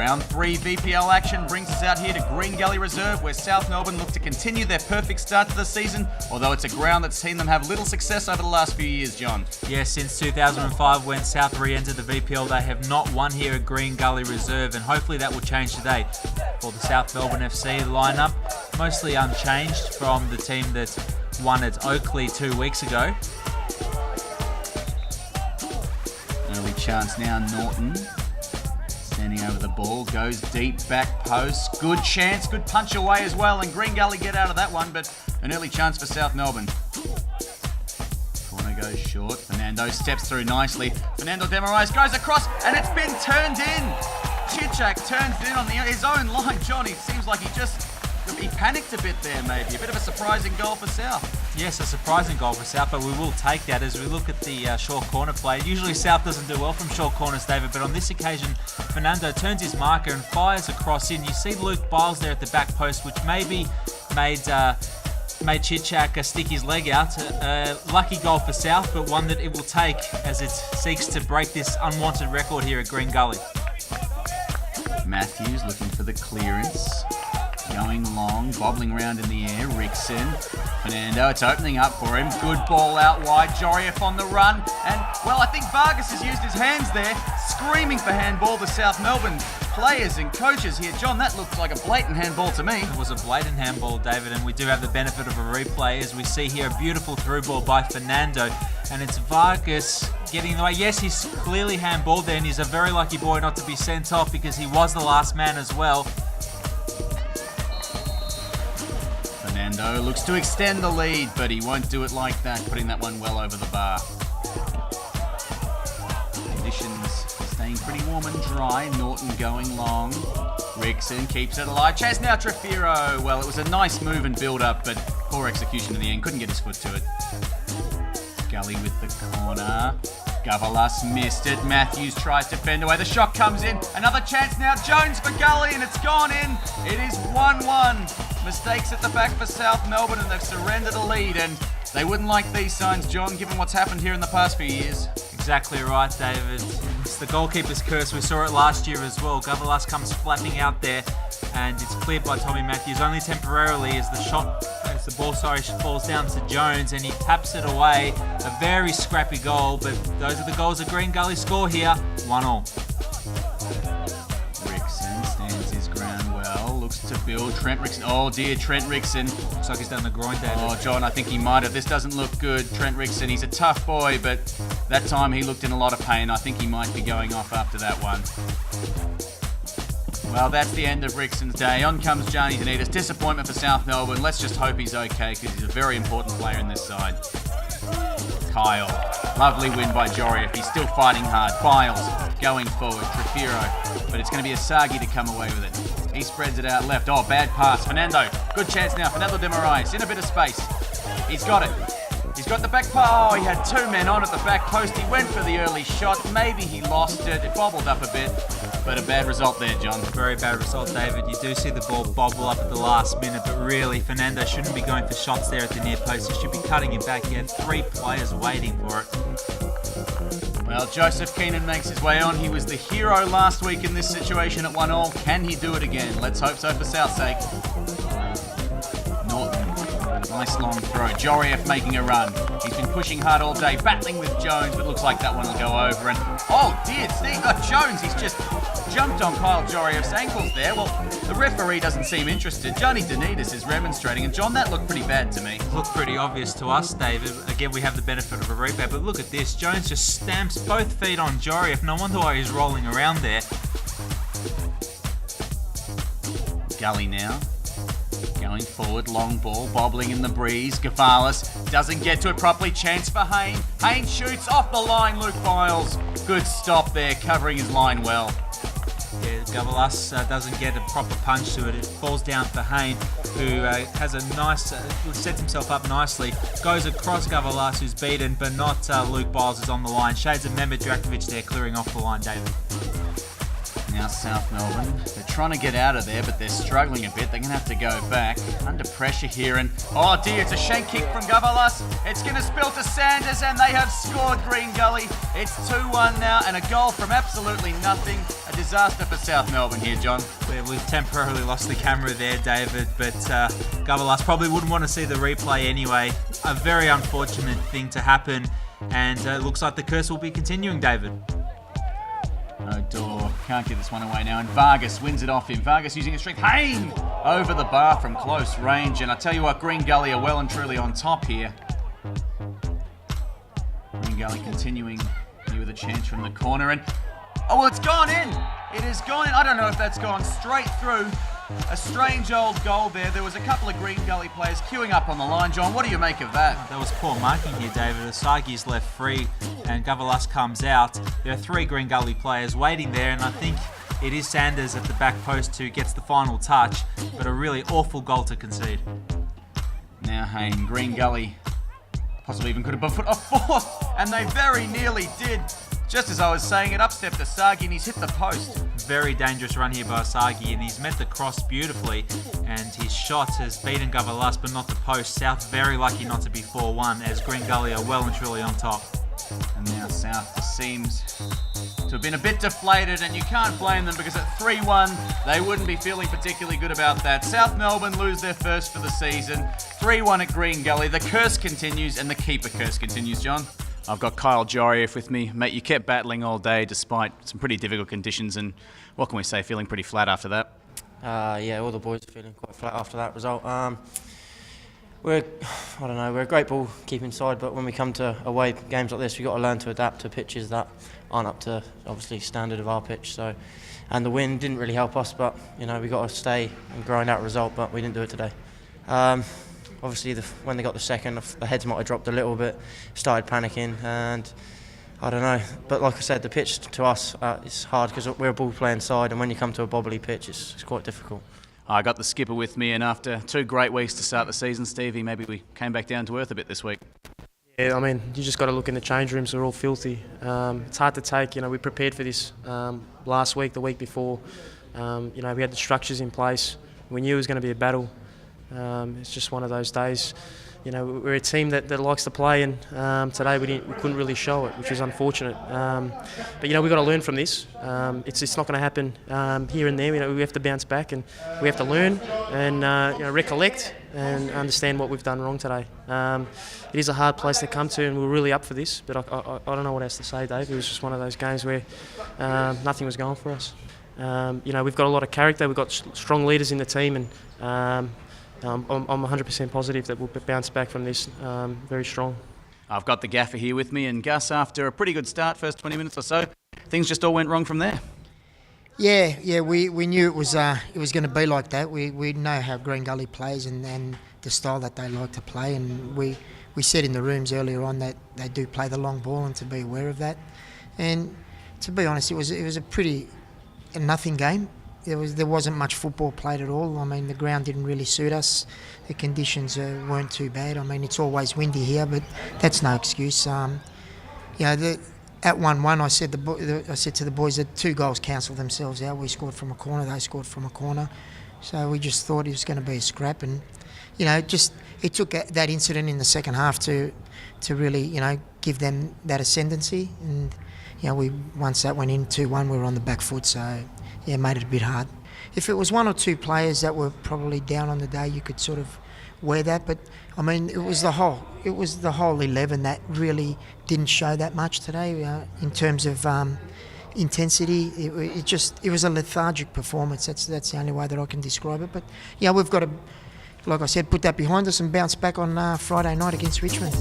Round 3 VPL action brings us out here to Green Gully Reserve, where South Melbourne look to continue their perfect start to the season, although it's a ground that's seen them have little success over the last few years, John. Yeah, since 2005 when South re-entered the VPL, they have not won here at Green Gully Reserve, and hopefully that will change today. For the South Melbourne FC lineup, mostly unchanged from the team that won at Oakley 2 weeks ago. Early chance now, Norton. Standing over the ball, goes deep, back post. Good chance, good punch away as well, and Green Gully get out of that one, but an early chance for South Melbourne. Corner goes short. Fernando steps through nicely. Fernando Demarais goes across, and it's been turned in. Chichak turns it in on his own line. John, it seems like he panicked a bit there, maybe. A bit of a surprising goal for South. Yes, a surprising goal for South, but we will take that as we look at the short corner play. Usually South doesn't do well from short corners, David, but on this occasion, Fernando turns his marker and fires across in. You see Luke Biles there at the back post, which maybe made Chichak stick his leg out. Lucky goal for South, but one that it will take as it seeks to break this unwanted record here at Green Gully. Matthews looking for the clearance. Going long, bobbling around in the air. Rickson. Fernando, it's opening up for him. Good ball out wide. Jorieff on the run. And, well, I think Vargas has used his hands there, screaming for handball to South Melbourne players and coaches here. John, that looked like a blatant handball to me. It was a blatant handball, David, and we do have the benefit of a replay as we see here a beautiful through ball by Fernando. And it's Vargas getting in the way. Yes, he's clearly handballed there, and he's a very lucky boy not to be sent off because he was the last man as well. Fernando looks to extend the lead, but he won't do it like that, putting that one well over the bar. Conditions staying pretty warm and dry. Norton going long. Rickson keeps it alive. Chaz now Trefiro. Well, it was a nice move and build up, but poor execution in the end. Couldn't get his foot to it. Gully with the corner. Gavalas missed it. Matthews tries to fend away. The shot comes in. Another chance now. Jones for Gully, and it's gone in. It is 1-1. Mistakes at the back for South Melbourne, and they've surrendered a lead. And they wouldn't like these signs, John, given what's happened here in the past few years. Exactly right, David. It's the goalkeeper's curse. We saw it last year as well. Gavalas comes flapping out there, and it's cleared by Tommy Matthews only temporarily as the ball falls down to Jones, and he taps it away. A very scrappy goal, but those are the goals that Green Gully score here. 1-1. Rickson stands his ground well, looks to build. Trent Rickson. Oh dear, Trent Rickson. Looks like he's done the groin, David. Oh, John, I think he might have. This doesn't look good. Trent Rickson, he's a tough boy, but that time he looked in a lot of pain. I think he might be going off after that one. Well, that's the end of Rickson's day. On comes Johnny Danitas. Disappointment for South Melbourne. Let's just hope he's okay because he's a very important player in this side. Kyle. Lovely win by Jorieff. He's still fighting hard. Biles going forward. Trefiro. But it's going to be Asagi to come away with it. He spreads it out left. Oh, bad pass. Fernando. Good chance now. Fernando Demarais in a bit of space. He's got it. He's got the back post. Oh, he had two men on at the back post. He went for the early shot. Maybe he lost it. It bobbled up a bit. But a bad result there, John. Very bad result, David. You do see the ball bobble up at the last minute, but really, Fernando shouldn't be going for shots there at the near post. He should be cutting it back. He had three players waiting for it. Well, Joseph Keenan makes his way on. He was the hero last week in this situation at 1-1. Can he do it again? Let's hope so for South's sake. Norton. Nice long throw. Jorieff making a run. He's been pushing hard all day, battling with Jones, but looks like that one will go over. And oh dear, Steve got Jones. He's just jumped on Kyle Jorieff's ankles there. Well, the referee doesn't seem interested. Johnny Danitas is remonstrating, and John, that looked pretty bad to me. Looked pretty obvious to us, David. Again, we have the benefit of a replay, but look at this. Jones just stamps both feet on Jorieff. No wonder why he's rolling around there. Gully now. Going forward, long ball, bobbling in the breeze. Gavalas doesn't get to it properly. Chance for Hayne. Hayne shoots off the line. Luke Biles. Good stop there, covering his line well. Yeah, Gavalas doesn't get a proper punch to it. It falls down for Hayne, who has a nice, sets himself up nicely. Goes across Gavalas, who's beaten, but not Luke Biles is on the line. Shades of Mehmet Drakovic there, clearing off the line, David. Now South Melbourne, they're trying to get out of there, but they're struggling a bit. They're going to have to go back. Under pressure here, and oh dear, it's a shank kick from Gavalas. It's going to spill to Sanders, and they have scored, Green Gully. It's 2-1 now, and a goal from absolutely nothing. A disaster for South Melbourne here, John. Yeah, we've temporarily lost the camera there, David, but Gavalas probably wouldn't want to see the replay anyway. A very unfortunate thing to happen, and it looks like the curse will be continuing, David. O'Dor can't get this one away now, and Vargas wins it off him. Vargas using his strength. Hayne over the bar from close range, and I tell you what, Green Gully are well and truly on top here. Green Gully continuing here with a chance from the corner, and oh, well, it's gone in. It has gone in. I don't know if that's gone straight through. A strange old goal there. There was a couple of Green Gully players queuing up on the line. John, what do you make of that? That was poor marking here, David. Asagi's left free and Gavalas comes out. There are 3 Green Gully players waiting there, and I think it is Sanders at the back post who gets the final touch, but a really awful goal to concede. Now Hayne, Green Gully possibly even could have put a fourth, and they very nearly did. Just as I was saying it, up stepped Asagi and he's hit the post. Very dangerous run here by Asagi, and he's met the cross beautifully, and his shot has beaten Gavalas but not the post. South very lucky not to be 4-1 as Green Gully are well and truly on top. And now South seems to have been a bit deflated, and you can't blame them because at 3-1 they wouldn't be feeling particularly good about that. South Melbourne lose their first for the season. 3-1 at Green Gully. The curse continues, and the keeper curse continues, John. I've got Kyle Jorieff with me. Mate, you kept battling all day despite some pretty difficult conditions, and what can we say, feeling pretty flat after that? Yeah, all the boys are feeling quite flat after that result. We're a great ball keeping side, but when we come to away games like this, we've got to learn to adapt to pitches that aren't up to, obviously, standard of our pitch. So, and the wind didn't really help us, but, you know, we got to stay and grind out a result, but we didn't do it today. Obviously, when they got the second, the heads might have dropped a little bit, started panicking, and I don't know. But like I said, the pitch to us is hard because we're a ball-playing side, and when you come to a bobbly pitch, it's quite difficult. I got the skipper with me, and after 2 great weeks to start the season, Stevie, maybe we came back down to earth a bit this week. Yeah, I mean, you just got to look in the change rooms, they're all filthy. It's hard to take, you know, we prepared for this last week, the week before. You know, we had the structures in place. We knew it was going to be a battle. It's just one of those days. You know, we're a team that likes to play, and today we couldn't really show it, which is unfortunate. But, you know, we've got to learn from this. It's not going to happen here and there. You know, we have to bounce back, and we have to learn and you know, recollect and understand what we've done wrong today. It is a hard place to come to, and we're really up for this, but I don't know what else to say, Dave. It was just one of those games where nothing was going for us. You know, we've got a lot of character, we've got strong leaders in the team, and I'm 100% positive that we'll bounce back from this very strong. I've got the gaffer here with me, and Gus, after a pretty good start, first 20 minutes or so, things just all went wrong from there. Yeah, we knew it was going to be like that. We know how Green Gully plays and the style that they like to play, and we said in the rooms earlier on that they do play the long ball, and to be aware of that. And to be honest, it was a nothing game. There wasn't much football played at all. I mean, the ground didn't really suit us. The conditions weren't too bad. I mean, it's always windy here, but that's no excuse. You know, at 1-1, I said to the boys that 2 goals cancelled themselves out. We scored from a corner, they scored from a corner. So we just thought it was going to be a scrap, and you know, it took that incident in the second half to really, you know, give them that ascendancy. And you know, once that went in 2-1, we were on the back foot. So yeah, it made it a bit hard. If it was 1 or 2 players that were probably down on the day, you could sort of wear that. But I mean, it was the whole 11 that really didn't show that much today in terms of intensity. It was a lethargic performance. That's the only way that I can describe it. But yeah, we've got to, like I said, put that behind us and bounce back on Friday night against Richmond.